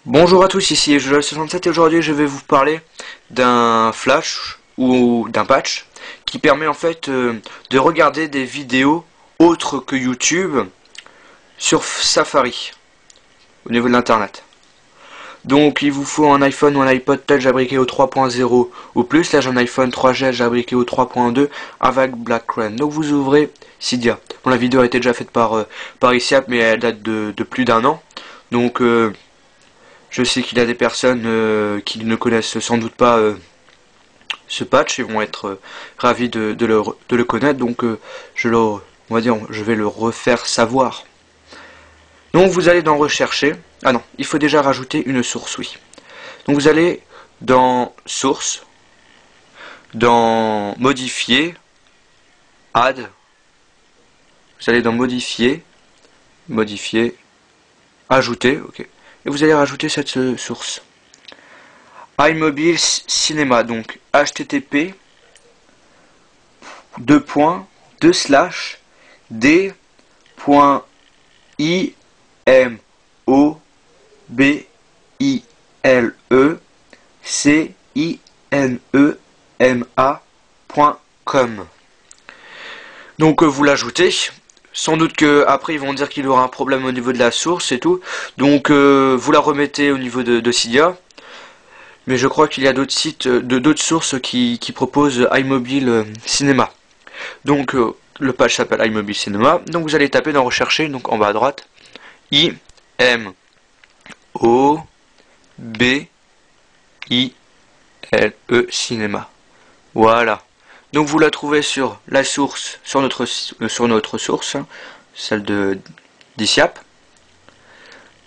Bonjour à tous, ici Joel67 et aujourd'hui je vais vous parler d'un flash ou d'un patch qui permet en fait de regarder des vidéos autres que YouTube sur Safari au niveau de l'internet. Donc il vous faut un iPhone ou un iPod Touch fabriqué au 3.0 ou plus. Là j'ai un iPhone 3GS fabriqué au 3.2 avec Black Crane. Donc vous ouvrez Cydia. Bon, la vidéo a été déjà faite par Isiap mais elle date de plus d'un an. Donc je sais qu'il y a des personnes qui ne connaissent sans doute pas ce patch et vont être ravis de le connaître. Donc je vais le refaire savoir. Donc vous allez dans rechercher. Ah non, il faut déjà rajouter une source, oui. Donc vous allez dans source, dans modifier, add. Vous allez dans modifier, ajouter, ok. Et vous allez rajouter cette source. iMobile Cinéma, donc http d.imobile.com. Donc vous l'ajoutez. Sans doute que après ils vont dire qu'il aura un problème au niveau de la source et tout. Donc vous la remettez au niveau de Cydia. Mais je crois qu'il y a d'autres sites, d'autres sources qui proposent iMobile Cinéma. Donc le patch s'appelle iMobile Cinéma. Donc vous allez taper dans rechercher, donc en bas à droite, I-M-O-B-I-L-E Cinéma. Voilà. Donc vous la trouvez sur la source, sur notre source, celle d'Isiap,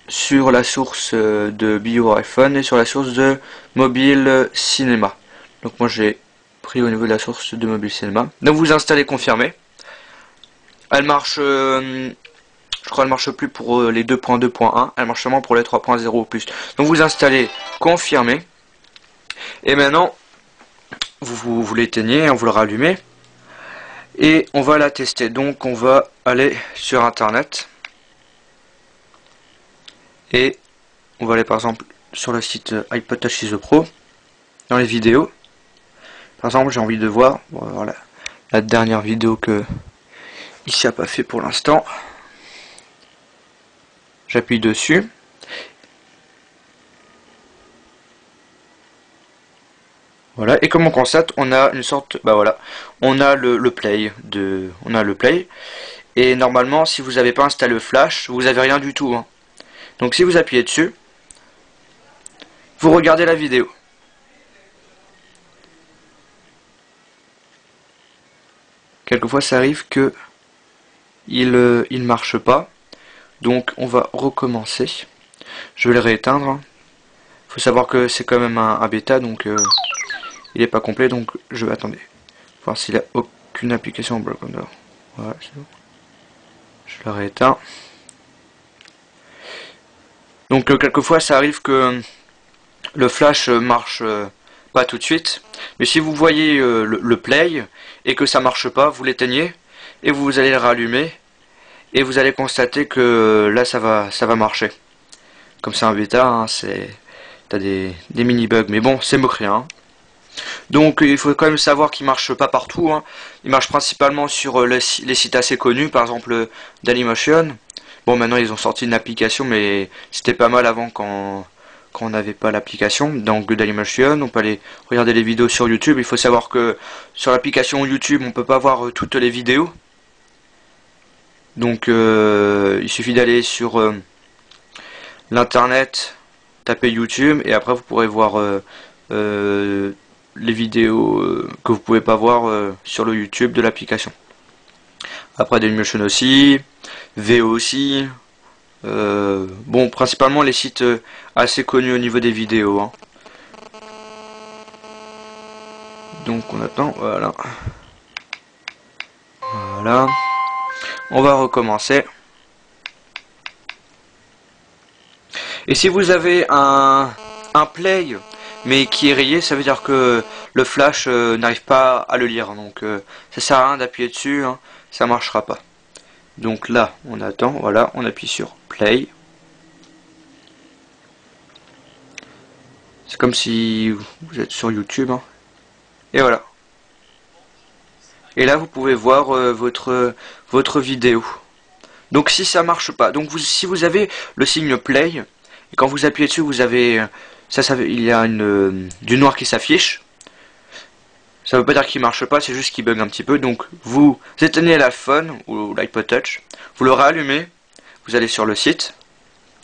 sur la source de Bio iPhone et sur la source de Mobile Cinéma. Donc moi j'ai pris au niveau de la source de Mobile Cinéma. Donc vous installez confirmer. Elle marche, je crois qu'elle marche plus pour les 2.2.1, elle marche seulement pour les 3.0 ou plus. Donc vous installez confirmer. Et maintenant vous l'éteignez, vous le rallumez. Et on va la tester. Donc on va aller sur internet. Et on va aller par exemple sur le site iPod Touch ISO Pro, dans les vidéos. Par exemple, j'ai envie de voir, voilà, la dernière vidéo que ici a pas fait pour l'instant. J'appuie dessus. Voilà, et comme on constate, on a une sorte, bah voilà, on a le play et normalement, si vous n'avez pas installé le flash, vous n'avez rien du tout, hein. Donc si vous appuyez dessus, vous regardez la vidéo. Quelquefois ça arrive que il marche pas. Donc on va recommencer. Je vais le rééteindre. Faut savoir que c'est quand même un bêta, donc il n'est pas complet. Donc je vais attendre. Voir s'il a aucune application Black Crane. Voilà, c'est bon. Je le rééteins. Donc quelquefois ça arrive que le flash marche pas tout de suite. Mais si vous voyez le play et que ça marche pas, vous l'éteignez et vous allez le rallumer et vous allez constater que là ça va marcher. Comme c'est un bêta, hein, t'as des mini bugs, mais bon, c'est moquerie, hein. Donc il faut quand même savoir qu'il marche pas partout, hein. Il marche principalement sur les sites assez connus, par exemple Dailymotion. Bon, maintenant ils ont sorti une application, mais c'était pas mal avant quand on n'avait pas l'application. Donc Dailymotion, on peut aller regarder les vidéos sur YouTube. Il faut savoir que sur l'application YouTube, on peut pas voir toutes les vidéos. Donc il suffit d'aller sur l'internet, taper YouTube et après vous pourrez voir les vidéos que vous pouvez pas voir sur le YouTube de l'application. Après Dailymotion aussi, VO aussi. Bon, principalement les sites assez connus au niveau des vidéos, hein. Donc on attend, voilà. Voilà. On va recommencer. Et si vous avez un play mais qui est rayé, ça veut dire que le flash n'arrive pas à le lire. Donc ça sert à rien d'appuyer dessus, hein, ça marchera pas. Donc là, on attend, voilà, on appuie sur play. C'est comme si vous êtes sur YouTube, hein. Et voilà. Et là vous pouvez voir votre vidéo. Donc si ça marche pas, donc si vous avez le signe play, et quand vous appuyez dessus vous avez il y a du noir qui s'affiche. Ça veut pas dire qu'il marche pas, c'est juste qu'il bug un petit peu. Donc vous éteignez l'iPhone ou l'iPod Touch, vous le rallumez, vous allez sur le site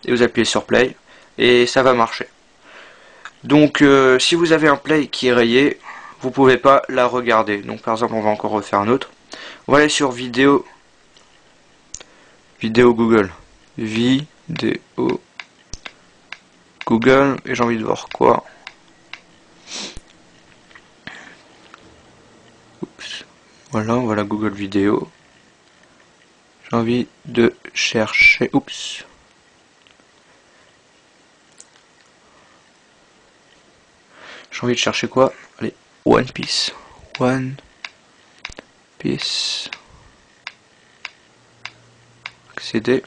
et vous appuyez sur play et ça va marcher. Donc si vous avez un play qui est rayé, vous pouvez pas la regarder. Donc par exemple on va encore refaire un autre. On va aller sur vidéo Google. Vidéo Google et j'ai envie de voir quoi. Oups. Voilà Google Vidéo. J'ai envie de chercher. Oups. J'ai envie de chercher quoi? Allez, One Piece. One Piece. Accéder.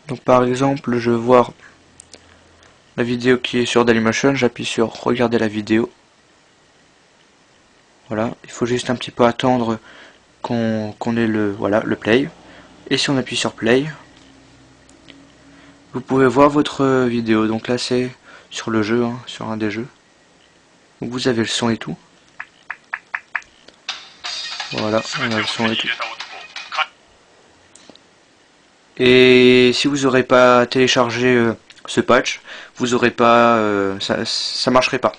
Donc par exemple, je veux voir la vidéo qui est sur Dailymotion, j'appuie sur regarder la vidéo. Voilà, il faut juste un petit peu attendre qu'on ait le play. Et si on appuie sur play, vous pouvez voir votre vidéo. Donc là c'est sur le jeu, hein, sur un des jeux. Donc vous avez le son et tout. Voilà, on a le son et tout. Et si vous n'aurez pas téléchargé ce patch, vous aurez pas, ça marcherait pas.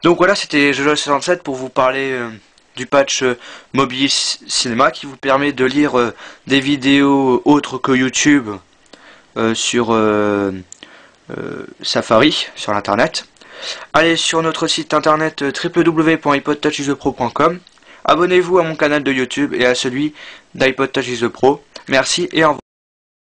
Donc voilà, c'était Jojo67 pour vous parler du patch mobile cinéma qui vous permet de lire des vidéos autres que YouTube sur Safari, sur l'internet. Allez sur notre site internet www.ipodtouchisthe.pro.com. Abonnez-vous à mon canal de YouTube et à celui d'iPod Touch is the Pro. Merci et au revoir.